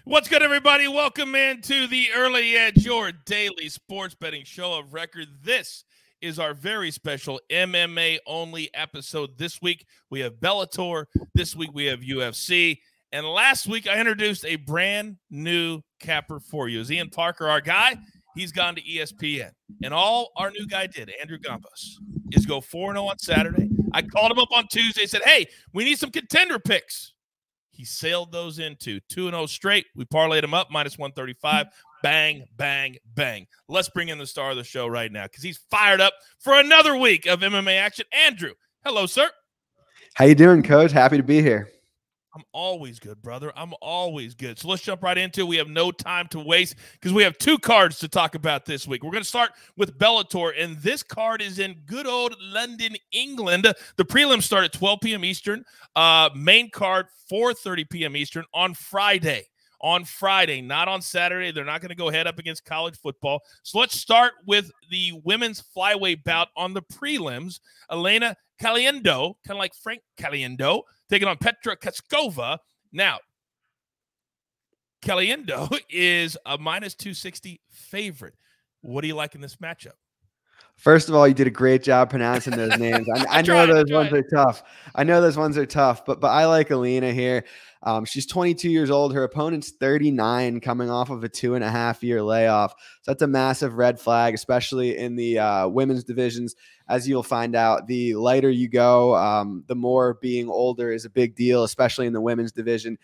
What's good, everybody? Welcome into the Early Edge, your daily sports betting show of record. This is our very special MMA-only episode. This week, we have Bellator. This week, we have UFC. And last week, I introduced a brand new capper for you. Is Ian Parker, our guy? He's gone to ESPN. And all our new guy did, Andrew Gombas, is go 4-0 on Saturday. I called him up on Tuesday, said, hey, we need some contender picks. He sailed those into 2-0 straight. We parlayed him up, minus 135. Bang, bang, bang. Let's bring in the star of the show right now because he's fired up for another week of MMA action. Andrew, hello, sir. How you doing, Coach? Happy to be here. I'm always good, brother. I'm always good. So let's jump right into it. We have no time to waste because we have two cards to talk about this week. We're going to start with Bellator, and this card is in good old London, England. The prelims start at 12 p.m. Eastern. Main card, 4:30 p.m. Eastern on Friday. On Friday, not on Saturday. They're not going to go head up against college football. So let's start with the women's flyweight bout on the prelims. Elena Caliendo, kind of like Frank Caliendo, taking on Petra Kaskova. Now, Caliendo is a minus 260 favorite. What do you like in this matchup? First of all, you did a great job pronouncing those names. I know those ones are tough. I know those ones are tough, but I like Elena here. She's 22 years old. Her opponent's 39, coming off of a 2.5-year layoff. So that's a massive red flag, especially in the women's divisions. As you'll find out, the lighter you go, the more being older is a big deal, especially in the women's division.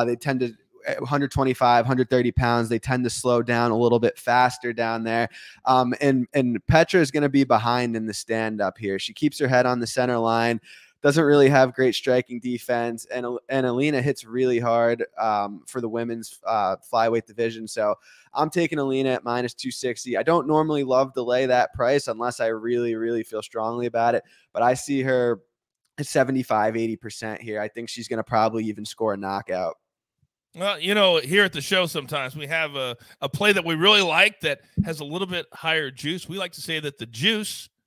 They tend to 125, 130 pounds. They tend to slow down a little bit faster down there. And Petra is going to be behind in the stand up here. She keeps her head on the center line, doesn't really have great striking defense. And Elena hits really hard for the women's flyweight division. So I'm taking Elena at minus 260. I don't normally love to lay that price unless I really, really feel strongly about it. But I see her at 75, 80% here. I think she's going to probably even score a knockout. Well, you know, here at the show sometimes we have a play that we really like that has a little bit higher juice. We like to say that the juice –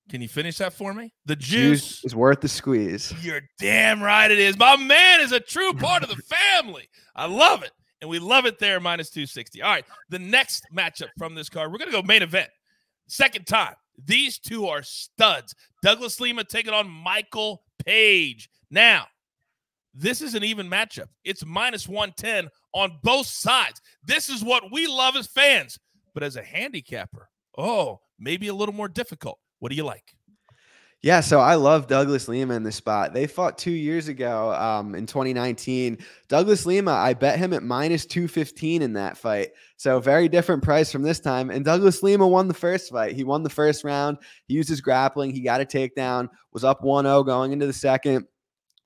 can you finish that for me? The juice is worth the squeeze. You're damn right it is. My man is a true part of the family. I love it. And we love it there, minus 260. All right, the next matchup from this card, we're going to go main event. Second time. These two are studs. Douglas Lima taking on Michael Page. Now, this is an even matchup. It's minus 110 on both sides. This is what we love as fans. But as a handicapper, maybe a little more difficult. What do you like? Yeah, so I love Douglas Lima in this spot. They fought 2 years ago in 2019. Douglas Lima, I bet him at minus 215 in that fight. So very different price from this time. And Douglas Lima won the first fight. He won the first round. He used his grappling. He got a takedown, was up 1-0 going into the second.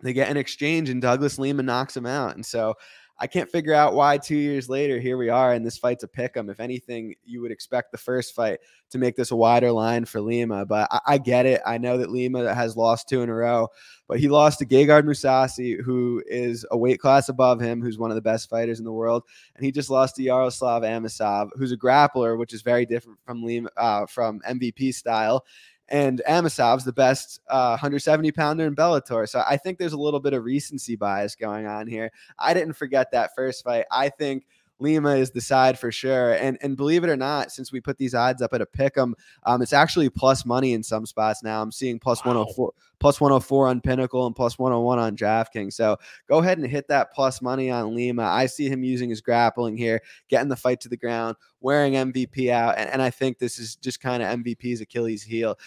They get an exchange, and Douglas Lima knocks him out. And so I can't figure out why 2 years later, here we are, and this fight's a pick'em. If anything, you would expect the first fight to make this a wider line for Lima. But I get it. I know that Lima has lost 2 in a row, but he lost to Gegard Mousasi, who is a weight class above him, who's one of the best fighters in the world. And he just lost to Yaroslav Amosov, who's a grappler, which is very different from Lima, from MVP style. And Amosov's the best 170-pounder in Bellator. So I think there's a little bit of recency bias going on here. I didn't forget that first fight. I think Lima is the side for sure. And believe it or not, since we put these odds up at a pick'em, it's actually plus money in some spots now. I'm seeing plus 104 on Pinnacle and plus 101 on DraftKings. So go ahead and hit that plus money on Lima. I see him using his grappling here, getting the fight to the ground, wearing MVP out. And I think this is just kind of MVP's Achilles heel.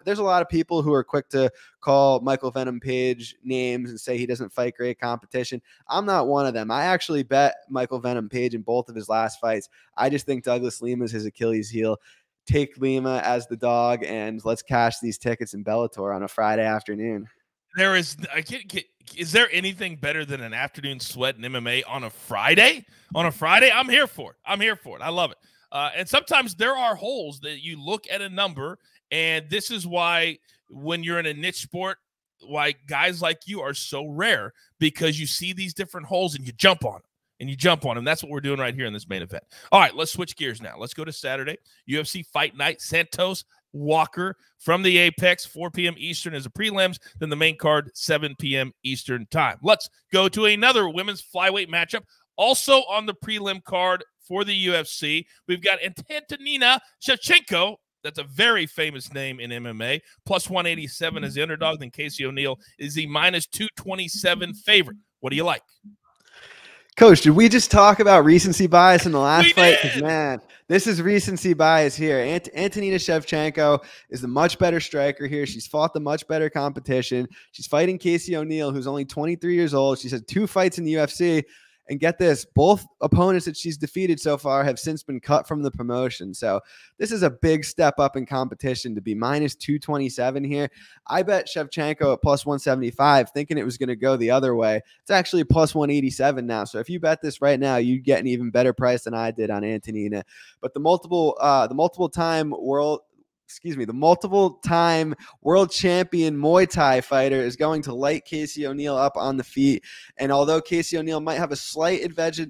There's a lot of people who are quick to call Michael Venom Page names and say he doesn't fight great competition. I'm not one of them. I actually bet Michael Venom Page in both of his last fights. I just think Douglas Lima is his Achilles heel. Take Lima as the dog, and let's cash these tickets in Bellator on a Friday afternoon. Is there anything better than an afternoon sweat in MMA on a Friday? On a Friday, I'm here for it. I love it. And sometimes there are holes that you look at a number, and this is why when you're in a niche sport, why guys like you are so rare, because you see these different holes and you jump on them. That's what we're doing right here in this main event. All right, let's switch gears now. Let's go to Saturday. UFC Fight Night. Santos Walker from the Apex. 4 p.m. Eastern is the prelims, then the main card, 7 p.m. Eastern time. Let's go to another women's flyweight matchup. Also on the prelim card for the UFC, we've got Antonina Shevchenko. That's a very famous name in MMA. Plus 187 as the underdog. Then Casey O'Neill is the minus 227 favorite. What do you like? Coach, did we just talk about recency bias in the last fight? Because, man, this is recency bias here. Antonina Shevchenko is the much better striker here. She's fought the much better competition. She's fighting Casey O'Neill, who's only 23 years old. She's had 2 fights in the UFC. And get this, both opponents that she's defeated so far have since been cut from the promotion. So this is a big step up in competition to be minus 227 here. I bet Shevchenko at plus 175, thinking it was going to go the other way. It's actually plus 187 now. So if you bet this right now, you'd get an even better price than I did on Antonina. But the multiple-time world champion Muay Thai fighter is going to light Casey O'Neill up on the feet. And although Casey O'Neill might have a slight edge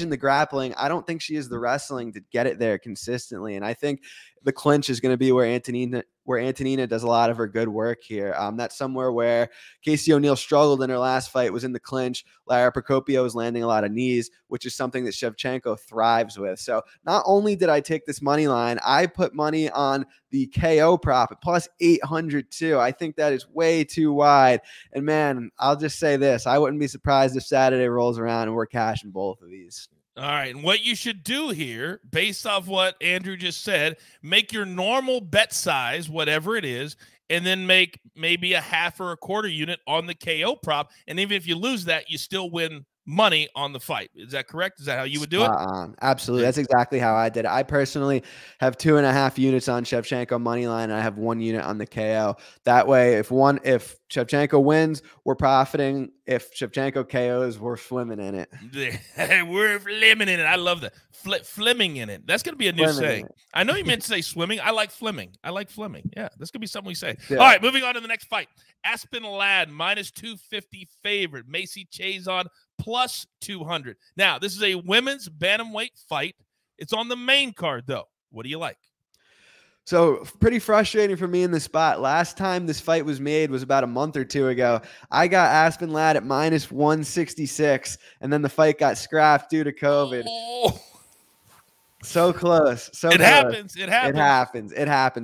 in the grappling, I don't think she has the wrestling to get it there consistently. And I think the clinch is going to be where Antonina does a lot of her good work here. That's somewhere where Casey O'Neill struggled in her last fight, was in the clinch. Lara Procopio was landing a lot of knees, which is something that Shevchenko thrives with. So not only did I take this money line, I put money on the KO prop at plus 800 too. I think that is way too wide. And man, I'll just say this. I wouldn't be surprised if Saturday rolls around and we're cashing both of these. All right, and what you should do here, based off what Andrew just said, make your normal bet size, whatever it is, and then make maybe a half or a quarter unit on the KO prop. And even if you lose that, you still win money on the fight. Is that correct? Is that how you would do it? Absolutely. That's exactly how I did it. I personally have 2.5 units on Shevchenko money line, and I have 1 unit on the KO. That way, if Shevchenko wins, we're profiting. If Shevchenko KOs, we're swimming in it. We're flimming in it. I love that. Flimming in it. That's going to be a new saying. I know you meant to say swimming. I like flimming. Yeah, that's going to be something we say. Yeah. All right, moving on to the next fight. Aspen Ladd, minus 250 favorite. Macy Chiasson, plus 200. Now, this is a women's bantamweight fight. It's on the main card, though. What do you like? So pretty frustrating for me in this spot. Last time this fight was made was about a month or 2 ago. I got Aspen Ladd at minus 166, and then the fight got scrapped due to COVID. Oh. So close. It happens.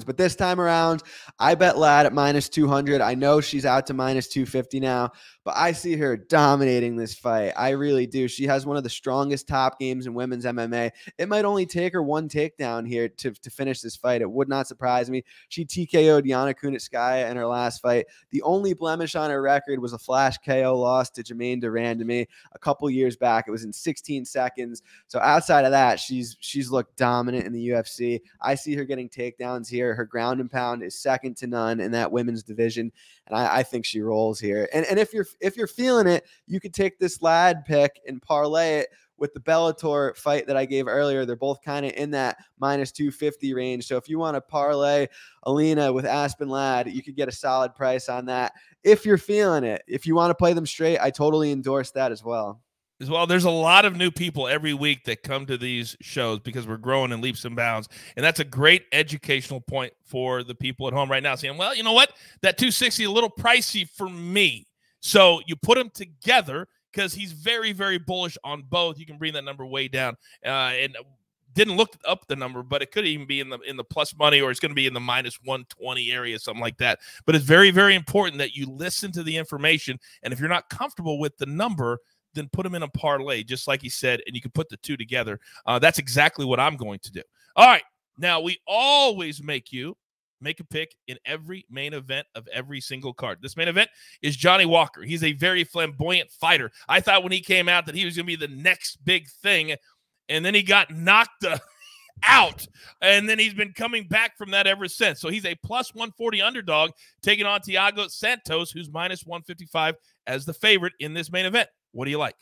But this time around, I bet Ladd at minus 200. I know she's out to minus 250 now, but I see her dominating this fight. I really do. She has one of the strongest top games in women's MMA. It might only take her 1 takedown here to finish this fight. It would not surprise me. She TKO'd Yana Kunitskaya in her last fight. The only blemish on her record was a flash KO loss to Jermaine Durandamy a couple years back. It was in 16 seconds. So outside of that, she's looked dominant in the UFC. I see her getting takedowns here. Her ground and pound is second to none in that women's division, and I think she rolls here. And if you're feeling it, you could take this Ladd pick and parlay it with the Bellator fight that I gave earlier. They're both kind of in that minus 250 range. So if you want to parlay Alina with Aspen Ladd, you could get a solid price on that if you're feeling it. If you want to play them straight, I totally endorse that as well. There's a lot of new people every week that come to these shows because we're growing in leaps and bounds. And that's a great educational point for the people at home right now, saying, well, you know what? That 260 is a little pricey for me. So you put them together because he's very, very bullish on both. You can bring that number way down. And didn't look up the number, but it could even be in the plus money, or it's going to be in the minus 120 area, something like that. But it's very, very important that you listen to the information. And if you're not comfortable with the number, then put them in a parlay, just like he said, and you can put the two together. That's exactly what I'm going to do. All right. Now, we always make a pick in every main event of every single card. This main event is Johnny Walker. He's a very flamboyant fighter. I thought when he came out that he was going to be the next big thing, and then he got knocked out, and then he's been coming back from that ever since. So he's a plus 140 underdog taking on Thiago Santos, who's minus 155 as the favorite in this main event. What do you like?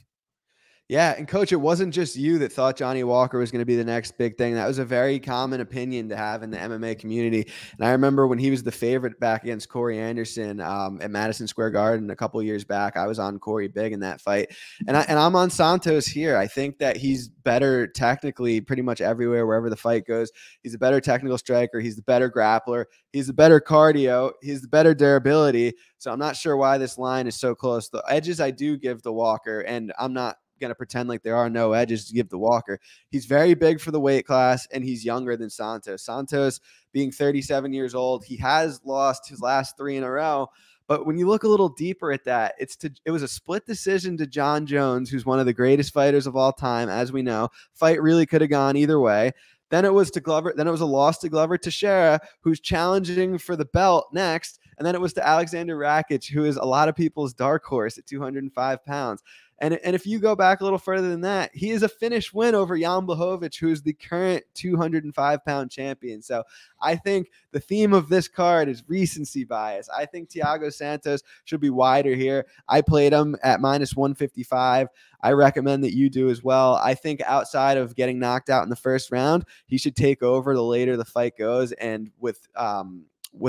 Yeah, and coach, it wasn't just you that thought Johnny Walker was going to be the next big thing. That was a very common opinion to have in the MMA community. And I remember when he was the favorite back against Corey Anderson at Madison Square Garden a couple years back, I was on Corey big in that fight. And I'm on Santos here. I think that he's better technically pretty much everywhere, wherever the fight goes. He's a better technical striker. He's the better grappler. He's the better cardio. He's the better durability. So I'm not sure why this line is so close. The edges I do give the Walker, and I'm not going to pretend like there are no edges to give the Walker. He's very big for the weight class, and he's younger than Santos. Santos being 37 years old, he has lost his last 3 in a row. But when you look a little deeper at that, it was a split decision to John Jones, who's one of the greatest fighters of all time, as we know. Fight really could have gone either way. Then it was to Glover. Then it was a loss to Glover Teixeira, who's challenging for the belt next. And then it was to Alexander Rakic, who is a lot of people's dark horse at 205 pounds. And if you go back a little further than that, he is a finish win over Jan Blachowicz, who's the current 205-pound champion. So I think the theme of this card is recency bias. I think Thiago Santos should be wider here. I played him at -155. I recommend that you do as well. I think outside of getting knocked out in the first round, he should take over the later the fight goes. And with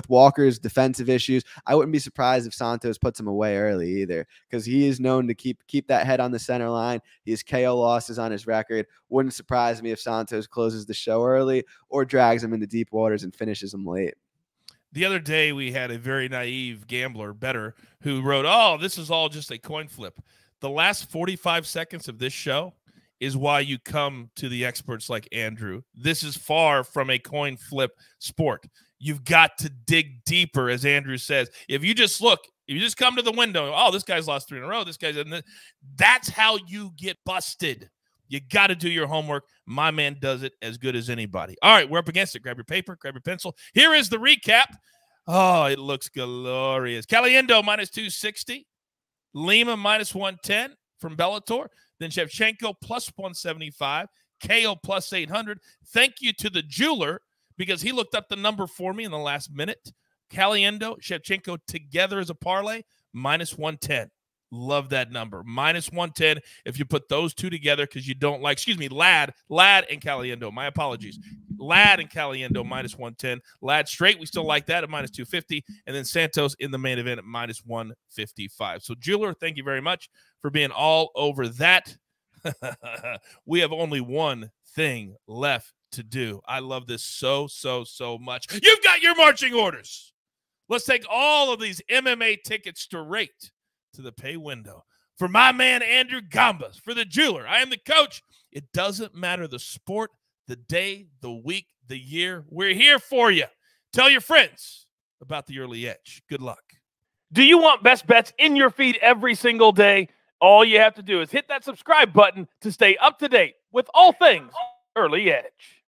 Walker's defensive issues, I wouldn't be surprised if Santos puts him away early either, because he is known to keep that head on the center line. He has KO losses on his record. Wouldn't surprise me if Santos closes the show early or drags him into deep waters and finishes him late. The other day, we had a very naive gambler bettor who wrote, "Oh, this is all just a coin flip." The last 45 seconds of this show is why you come to the experts like Andrew. This is far from a coin flip sport. You've got to dig deeper, as Andrew says. If you just look, if you just come to the window, oh, this guy's lost 3 in a row, this guy's in the, that's how you get busted. You got to do your homework. My man does it as good as anybody. All right, we're up against it. Grab your paper, grab your pencil. Here is the recap. Oh, it looks glorious. Caliendo -260. Lima -110 from Bellator. Then Shevchenko +175. KO +800. Thank you to the jeweler, because he looked up the number for me in the last minute. Caliendo, Shevchenko together as a parlay, -110. Love that number. -110 if you put those two together, because you don't like, excuse me, Ladd and Caliendo. My apologies. Ladd and Caliendo -110. Ladd straight, we still like that at -250. And then Santos in the main event at -155. So, jeweler, thank you very much for being all over that. We have only one thing left to do. I love this so much. You've got your marching orders. Let's take all of these MMA tickets straight to the pay window. For my man, Andrew Gombas, for the jeweler, I am the coach. It doesn't matter the sport, the day, the week, the year. We're here for you. Tell your friends about the early edge. Good luck. Do you want best bets in your feed every single day? All you have to do is hit that subscribe button to stay up to date with all things early edge.